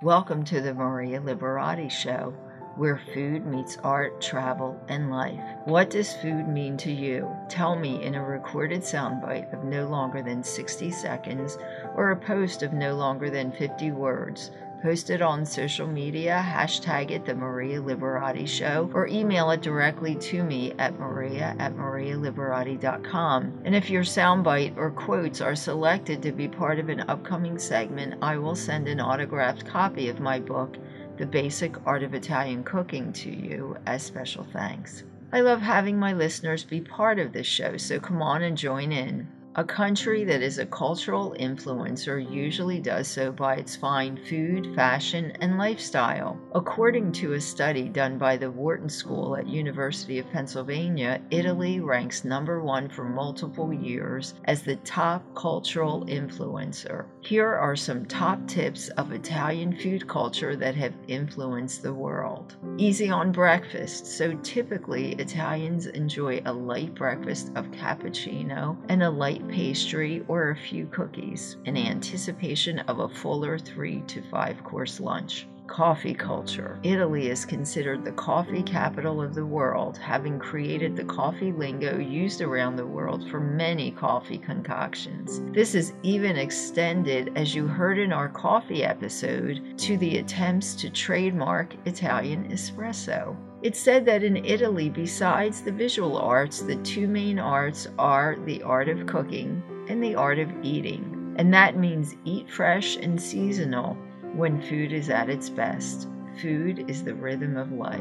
Welcome to the Maria Liberati Show, where food meets art, travel, and life. What does food mean to you? Tell me in a recorded soundbite of no longer than 60 seconds or a post of no longer than 50 words. Post it on social media, hashtag it The Maria Liberati Show, or email it directly to me at maria@marialiberati.com. And if your soundbite or quotes are selected to be part of an upcoming segment, I will send an autographed copy of my book, The Basic Art of Italian Cooking, to you as special thanks. I love having my listeners be part of this show, so come on and join in. A country that is a cultural influencer usually does so by its fine food, fashion, and lifestyle. According to a study done by the Wharton School at University of Pennsylvania, Italy ranks number one for multiple years as the top cultural influencer. Here are some top tips of Italian food culture that have influenced the world. Easy on breakfast. So typically, Italians enjoy a light breakfast of cappuccino and a light pastry or a few cookies in anticipation of a fuller 3 to 5 course lunch. Coffee culture. Italy is considered the coffee capital of the world, having created the coffee lingo used around the world for many coffee concoctions. This is even extended, as you heard in our coffee episode, to the attempts to trademark Italian espresso. It's said that in Italy, besides the visual arts, the two main arts are the art of cooking and the art of eating. And that means eat fresh and seasonal when food is at its best. Food is the rhythm of life.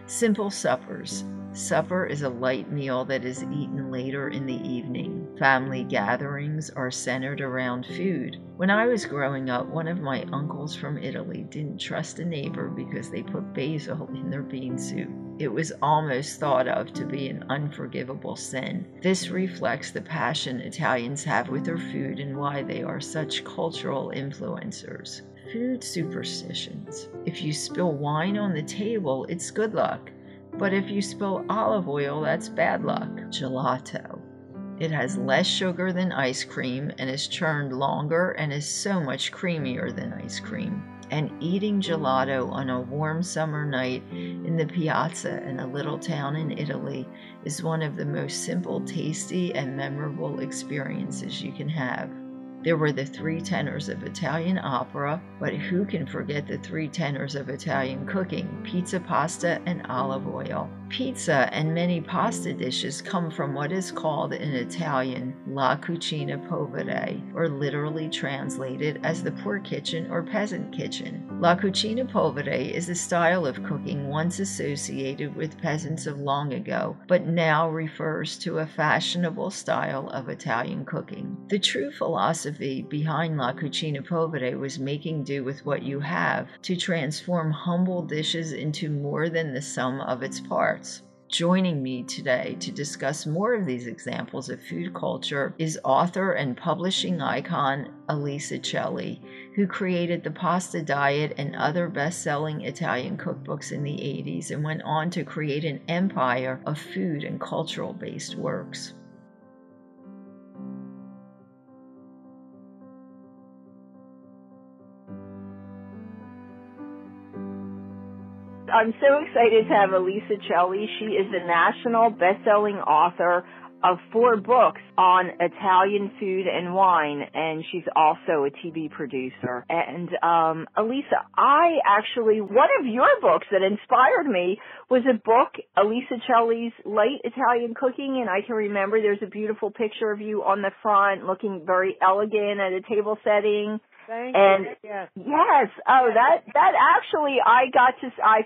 Simple suppers. Supper is a light meal that is eaten later in the evening. Family gatherings are centered around food. When I was growing up, one of my uncles from Italy didn't trust a neighbor because they put basil in their bean soup. It was almost thought of to be an unforgivable sin. This reflects the passion Italians have with their food and why they are such cultural influencers. Food superstitions. If you spill wine on the table, it's good luck. But if you spill olive oil, that's bad luck. Gelato. It has less sugar than ice cream and is churned longer and is so much creamier than ice cream. And eating gelato on a warm summer night in the piazza in a little town in Italy is one of the most simple, tasty, and memorable experiences you can have. There were the three tenors of Italian opera, but who can forget the three tenors of Italian cooking: pizza, pasta, and olive oil. Pizza and many pasta dishes come from what is called in Italian la cucina povera, or literally translated as the poor kitchen or peasant kitchen. La cucina povera is a style of cooking once associated with peasants of long ago, but now refers to a fashionable style of Italian cooking. The true philosophy behind La Cucina Povera was making do with what you have to transform humble dishes into more than the sum of its parts. Joining me today to discuss more of these examples of food culture is author and publishing icon Elisa Celli, who created the Pasta Diet and other best-selling Italian cookbooks in the 80s and went on to create an empire of food and cultural-based works. I'm so excited to have Elisa Celli. She is the national best-selling author of 4 books on Italian food and wine, and she's also a TV producer. And Elisa, one of your books that inspired me was a book, Elisa Celli's Light Italian Cooking, and I can remember there's a beautiful picture of you on the front looking very elegant at a table setting. Thank you. Yes. Yes. Oh, that actually, I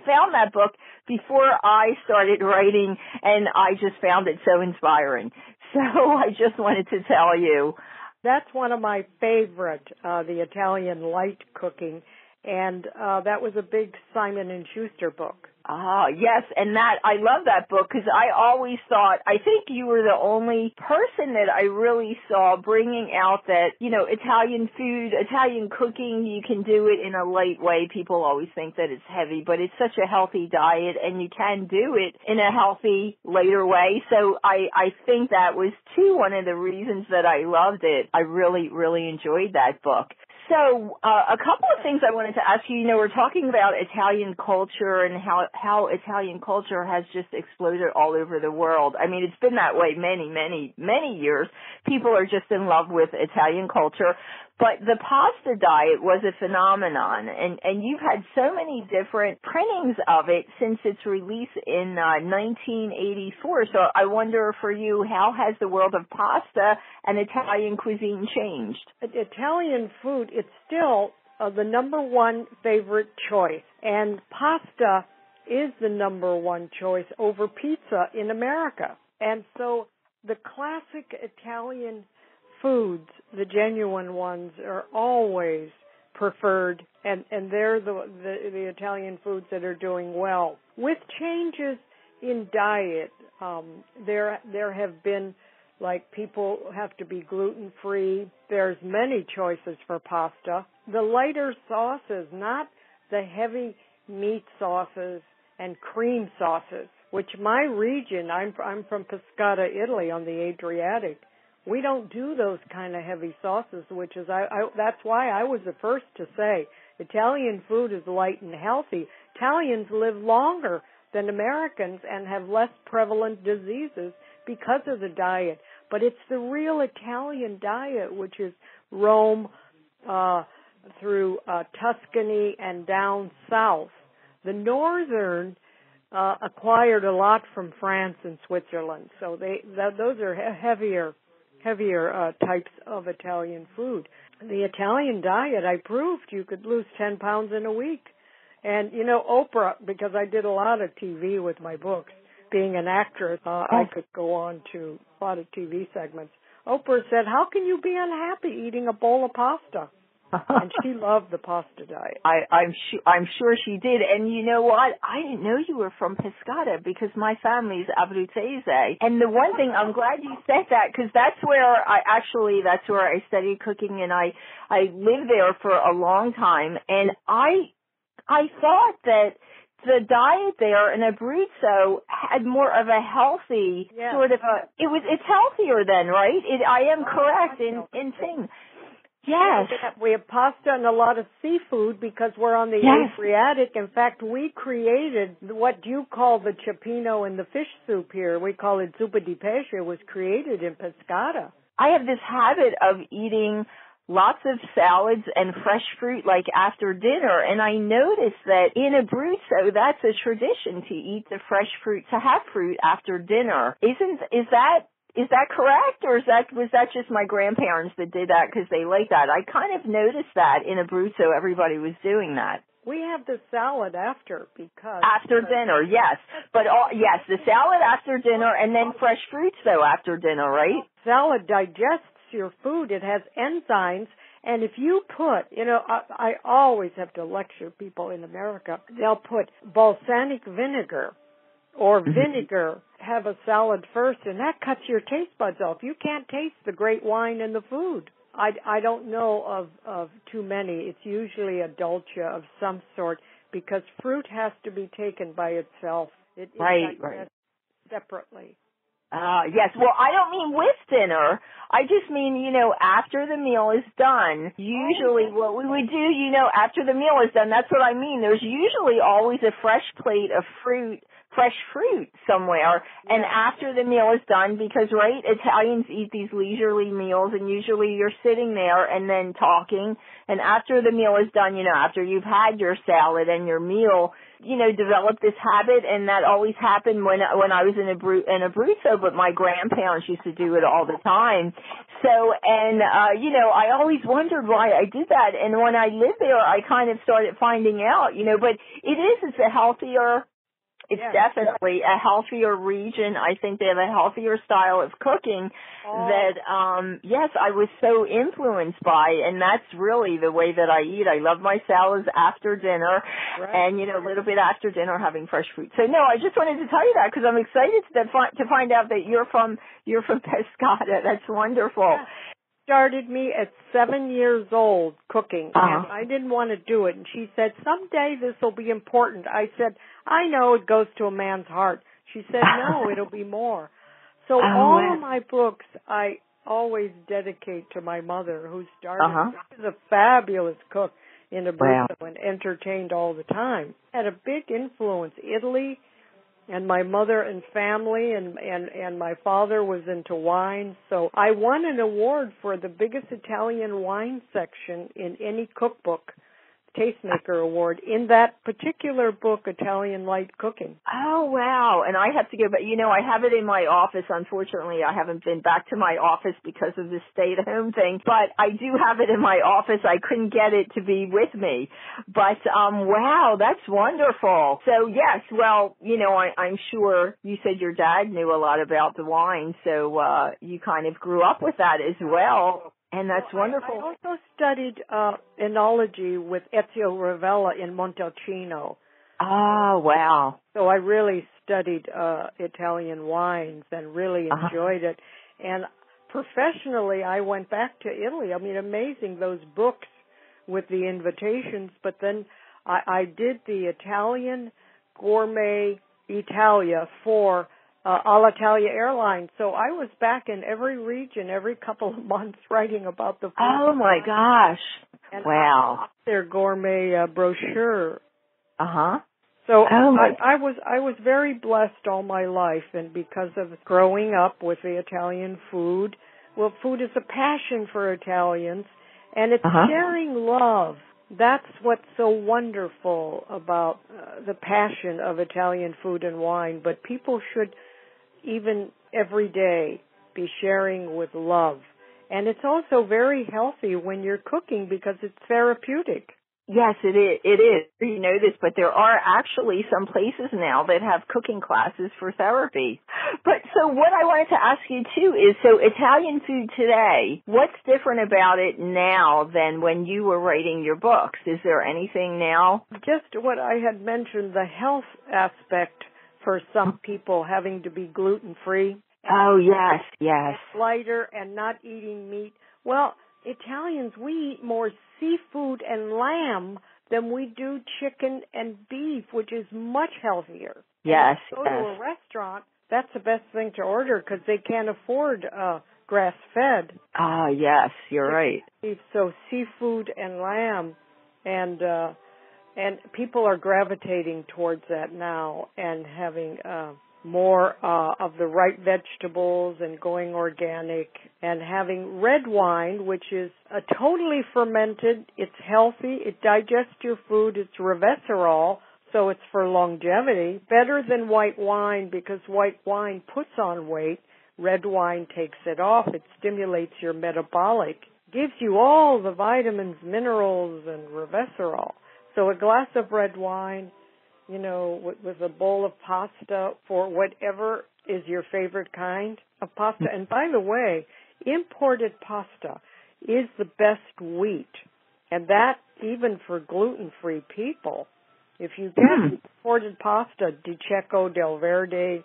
found that book before I started writing, and I just found it so inspiring. So I just wanted to tell you. That's one of my favorite, the Italian light cooking, and that was a big Simon & Schuster book. Ah, yes, and I love that book because I always thought, I think you were the only person that I really saw bringing out that, Italian food, Italian cooking, you can do it in a light way. People always think that it's heavy, but it's such a healthy diet and you can do it in a healthy, later way. So I think that was too one of the reasons that I loved it. I really, really enjoyed that book. So a couple of things I wanted to ask you. You know, we're talking about Italian culture and how Italian culture has just exploded all over the world. I mean, it's been that way many years. People are just in love with Italian culture. But the pasta diet was a phenomenon, and you've had so many different printings of it since its release in 1984. So I wonder for you, how has the world of pasta and Italian cuisine changed? Italian food, it's still the number one favorite choice, and pasta is the number one choice over pizza in America. And so the classic Italian foods, the genuine ones, are always preferred, and they're the Italian foods that are doing well. With changes in diet, there have been, like, people have to be gluten-free. There's many choices for pasta. The lighter sauces, not the heavy meat sauces and cream sauces, which my region, I'm from Pescara, Italy, on the Adriatic. We don't do those kind of heavy sauces, which is, that's why I was the first to say Italian food is light and healthy. Italians live longer than Americans and have less prevalent diseases because of the diet. But it's the real Italian diet, which is Rome through Tuscany and down south. The northern acquired a lot from France and Switzerland, so those are heavier types of Italian food. The Italian diet, I proved you could lose 10 pounds in a week. And, you know, Oprah, because I did a lot of TV with my books, being an actress, I could go on to a lot of TV segments. Oprah said, how can you be unhappy eating a bowl of pasta? And she loved the pasta diet. I'm sure she did. And you know what? I didn't know you were from Pescara because my family's Abruzzese. And the one thing, I'm glad you said that, because that's where I studied cooking, and I lived there for a long time. And I thought that the diet there in Abruzzo had more of a healthy sort of it's healthier then, right? I am correct in thing. Yes. We have pasta and a lot of seafood because we're on the Adriatic. In fact, we created what you call the cioppino and the fish soup here. We call it zuppa di pesce. It was created in Pescara. I have this habit of eating lots of salads and fresh fruit like after dinner, and I noticed that in Abruzzo that's a tradition to eat the fresh fruit, to have fruit after dinner. Is that correct, or was that just my grandparents that did that because they like that? I kind of noticed that in Abruzzo everybody was doing that. We have the salad after after dinner, yes. But the salad after dinner and then fresh fruits though after dinner, right? Salad digests your food. It has enzymes, and if you put, I always have to lecture people in America. They'll put balsamic vinegar or vinegar, have a salad first, and that cuts your taste buds off. You can't taste the great wine in the food. I don't know of too many. It's usually a dolce of some sort because fruit has to be taken by itself. It right. Separately. Yes. Well, I don't mean with dinner. I just mean, after the meal is done, usually what we would do, after the meal is done, that's what I mean. There's usually always a fresh plate of fresh fruit somewhere, and after the meal is done, because, right, Italians eat these leisurely meals, and usually you're sitting there and then talking, and after the meal is done, after you've had your salad and your meal, develop this habit, and that always happened when I was in Abruzzo, but my grandparents used to do it all the time. So, and, I always wondered why I did that, and when I lived there, I kind of started finding out, but it's a healthier, it's definitely a healthier region. I think they have a healthier style of cooking that, I was so influenced by, and that's really the way that I eat. I love my salads after dinner, and, a little bit after dinner having fresh fruit. So, no, I just wanted to tell you that because I'm excited to find out that you're from Pescara. That's wonderful. Yeah. Started me at 7 years old cooking, and I didn't want to do it. And she said, someday this will be important. I said, I know it goes to a man's heart. She said, no, it'll be more. So all of my books, I always dedicate to my mother, who started. She was a fabulous cook in Abruzzo and entertained all the time. Had a big influence. Italy, and my mother and family, and my father was into wine. So I won an award for the biggest Italian wine section in any cookbook, Tastemaker Award, in that particular book, Italian Light Cooking. Oh, wow. And I have to go back. I have it in my office. Unfortunately, I haven't been back to my office because of the stay-at-home thing, but I do have it in my office. I couldn't get it to be with me. But, wow, that's wonderful. So, yes, well, I'm sure you said your dad knew a lot about the wine, so you kind of grew up with that as well. And that's wonderful. I also studied enology with Ezio Ravella in Montalcino. Oh, wow. So I really studied Italian wines and really enjoyed it. And professionally, I went back to Italy. I mean, amazing, those books with the invitations. But then I did the Italian Gourmet Italia for Alitalia Airlines. So I was back in every region every couple of months writing about the food. Oh, my gosh. And wow. Their gourmet brochure. Uh-huh. So I was very blessed all my life, and because of growing up with the Italian food, well, food is a passion for Italians, and it's sharing love. That's what's so wonderful about the passion of Italian food and wine, but people should even every day be sharing with love. And it's also very healthy when you're cooking because it's therapeutic. Yes, it is. It is. You know this, but there are actually some places now that have cooking classes for therapy. But so what I wanted to ask you too is, so Italian food today, what's different about it now than when you were writing your books? Is there anything now? Just what I had mentioned, the health aspect for some people having to be gluten-free. Oh, yes, yes. Lighter and not eating meat. Well, Italians, we eat more seafood and lamb than we do chicken and beef, which is much healthier. Yes, and if you go to a restaurant, that's the best thing to order because they can't afford grass-fed. Ah, yes, you're right. So seafood and lamb, and people are gravitating towards that now and having more of the right vegetables and going organic and having red wine, which is totally fermented. It's healthy. It digests your food. It's resveratrol, so it's for longevity. Better than white wine because white wine puts on weight. Red wine takes it off. It stimulates your metabolic, gives you all the vitamins, minerals, and resveratrol. So a glass of red wine, with a bowl of pasta for whatever is your favorite kind of pasta. And by the way, imported pasta is the best wheat. And that even for gluten-free people. If you get imported pasta, Di Cecco, Del Verde,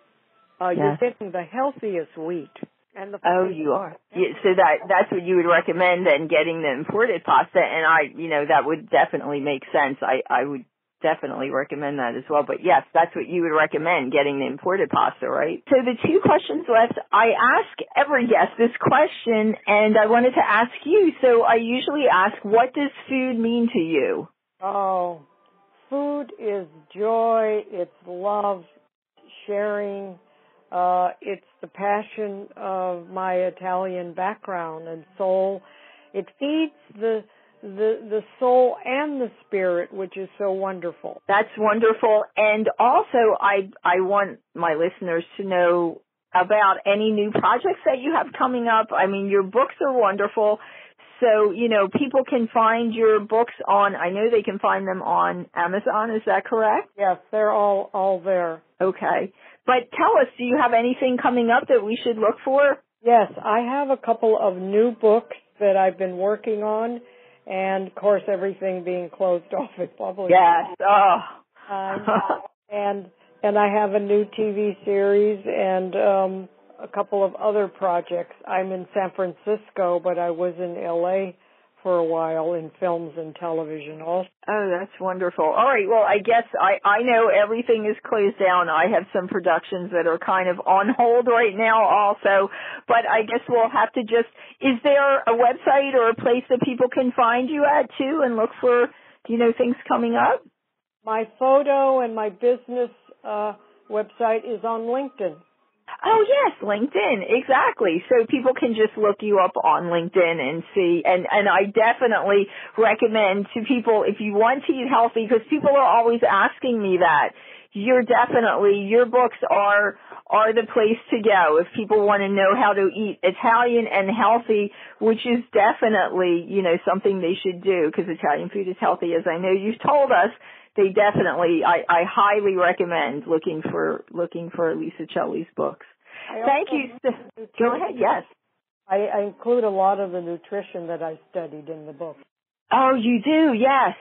you're getting the healthiest wheat. And you are. Yeah, so that's what you would recommend then, getting the imported pasta. And that would definitely make sense. I would definitely recommend that as well. But yes, that's what you would recommend, getting the imported pasta, right? So the two questions left, I ask every guest this question, and I wanted to ask you. So I usually ask, what does food mean to you? Oh, food is joy, it's love, sharing. It's the passion of my Italian background and soul. It feeds the soul and the spirit, which is so wonderful. That's wonderful. And also, I want my listeners to know about any new projects that you have coming up. I mean, your books are wonderful. So, people can find your books I know they can find them on Amazon. Is that correct? Yes, they're all there. Okay. But tell us, do you have anything coming up that we should look for? Yes, I have a couple of new books that I've been working on. And, of course, everything being closed off is probably... Yes. Oh. And I have a new TV series and a couple of other projects. I'm in San Francisco, but I was in L.A. for a while in films and television also. Oh, that's wonderful. All right. Well, I guess I know everything is closed down. I have some productions that are kind of on hold right now also, but I guess we'll have to just, is there a website or a place that people can find you at too and look for, things coming up? My photo and my business website is on LinkedIn. Oh, yes, LinkedIn, exactly. So people can just look you up on LinkedIn and see. And I definitely recommend to people, if you want to eat healthy, because people are always asking me that, your books are the place to go if people want to know how to eat Italian and healthy, which is definitely, something they should do, because Italian food is healthy, as I know you've told us. They definitely, I highly recommend looking for Elisa Celli's books. Thank you. Go ahead, yes. I include a lot of the nutrition that I studied in the book. Oh, you do? Yes.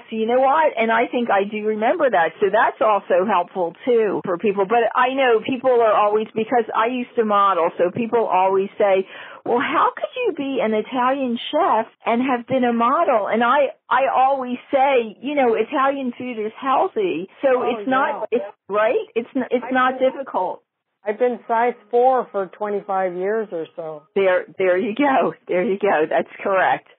You know what? And I think I do remember that. So that's also helpful too for people. But I know people are always, because I used to model, so people always say, well, how could you be an Italian chef and have been a model? And I always say, Italian food is healthy. So it's not, it's right? It's not difficult. I've been size 4 for 25 years or so. There you go. That's correct.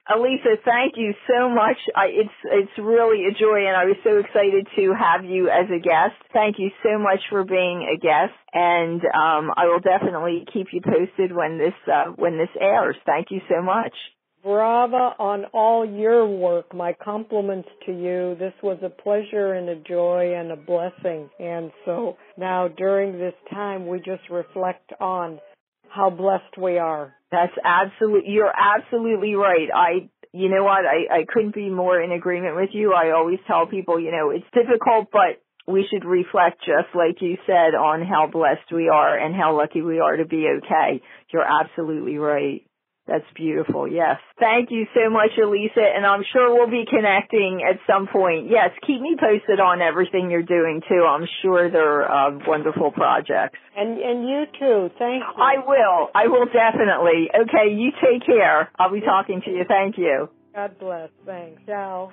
Elisa, thank you so much. It's really a joy, and I was so excited to have you as a guest. Thank you so much for being a guest, and I will definitely keep you posted when this airs. Thank you so much. Brava on all your work. My compliments to you. This was a pleasure and a joy and a blessing. And so now during this time, we just reflect on how blessed we are. You're absolutely right. You know what? I couldn't be more in agreement with you. I always tell people, it's difficult, but we should reflect, just like you said, on how blessed we are and how lucky we are to be okay. You're absolutely right. That's beautiful, yes. Thank you so much, Elisa, and I'm sure we'll be connecting at some point. Yes, keep me posted on everything you're doing, too. I'm sure they're wonderful projects. And you, too. Thank you. I will definitely. Okay, you take care. I'll be talking to you. Thank you. God bless. Thanks. Ciao.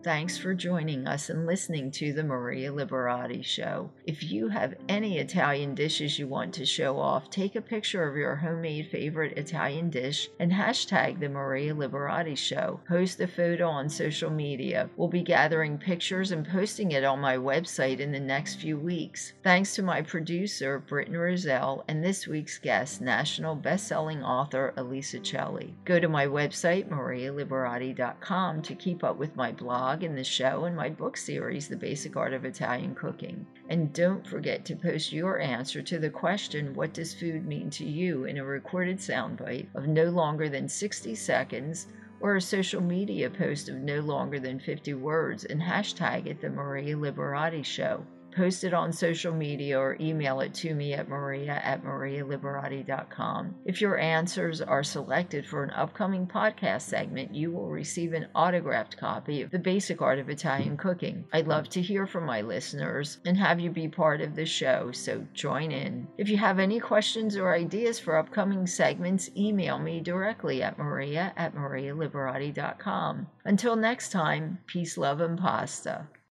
Thanks for joining us and listening to the Maria Liberati Show. If you have any Italian dishes you want to show off, take a picture of your homemade favorite Italian dish and hashtag the Maria Liberati Show. Post a photo on social media. We'll be gathering pictures and posting it on my website in the next few weeks. Thanks to my producer, Britton Roselle, and this week's guest, national best-selling author Elisa Celli. Go to my website, marialiberati.com, to keep up with my blog in the show and my book series, The Basic Art of Italian Cooking. And don't forget to post your answer to the question, what does food mean to you, in a recorded soundbite of no longer than 60 seconds or a social media post of no longer than 50 words and hashtag it the Maria Liberati Show. Post it on social media or email it to me at maria@marialiberati.com. If your answers are selected for an upcoming podcast segment, you will receive an autographed copy of The Basic Art of Italian Cooking. I'd love to hear from my listeners and have you be part of the show, so join in. If you have any questions or ideas for upcoming segments, email me directly at maria@marialiberati.com. Until next time, peace, love, and pasta.